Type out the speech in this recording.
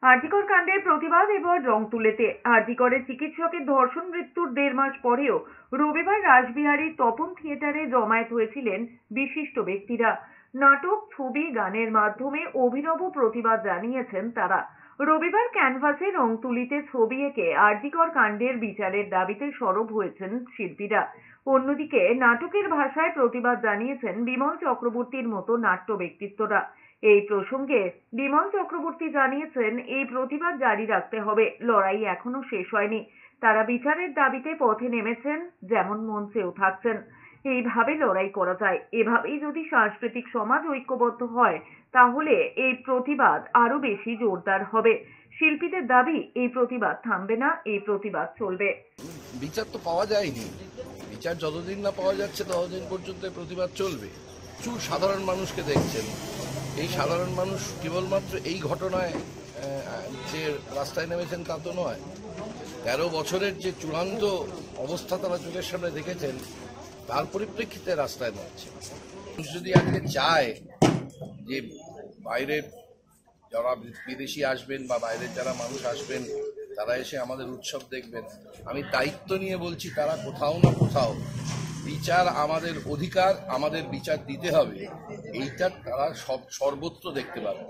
আরজিকর কাণ্ডের প্রতিবাদ এবার রংতুলেতে। আরজিকরে চিকিৎসকের ধর্ষণ মৃত্যুর 1.5 মাস পরেও রবিবার রাসবিহারীর তপন থিয়েটারে জমায়েত হয়েছিলেন বিশিষ্ট ব্যক্তিরা। নাটক, ছবি, গানের মাধ্যমে অভিনব প্রতিবাদ জানিয়েছেন তারা। রবিবার ক্যানভাসে রং তুলিতে ছবি এঁকে আরজিকর কাণ্ডের বিচারের দাবিতে সরব হয়েছেন শিল্পীরা। অন্যদিকে নাটকের ভাষায় প্রতিবাদ জানিয়েছেন বিমল চক্রবর্তীর মতো নাট্য ব্যক্তিত্বরা। এই প্রসঙ্গে বিমল চক্রবর্তী জানিয়েছেন, এই প্রতিবাদ জারি রাখতে হবে, লড়াই এখনো শেষ হয়নি। তারা বিচারের দাবিতে পথে নেমেছেন, যেমন মঞ্চেও থাকছেন। এইভাবে লড়াই করা যায়। এভাবেই যদি সাংস্কৃতিক সমাজ ঐক্যবদ্ধ হয় তাহলে এই প্রতিবাদ আরো বেশি জোরদার হবে। শিল্পীদের দাবি, এই প্রতিবাদ থামবে না, এই প্রতিবাদ চলবে। বিচার তো পাওয়া যায়নি, বিচার যতদিন না পাওয়া যাচ্ছে ততদিন পর্যন্ত প্রতিবাদ চলবে। প্রচুর সাধারণ মানুষকে দেখছেন, এই সাধারণ মানুষ কেবলমাত্র এই ঘটনায় যে রাস্তায় নেমেছেন তা তো নয়। 13 বছরের যে চূড়ান্ত অবস্থা তারা চোখের সামনে দেখেছেন, তার পরিপ্রেক্ষিতে রাস্তায় নামছে। মানুষ যদি আজকে চায় যে বাইরের যারা বিদেশি আসবেন বা বাইরের যারা মানুষ আসবেন তারা এসে আমাদের উৎসব দেখবেন, আমি দায়িত্ব নিয়ে বলছি তারা কোথাও না কোথাও বিচার আমাদের অধিকার, আমাদের বিচার দিতে হবে, এইটা তারা সর্বত্র দেখতে পাবে।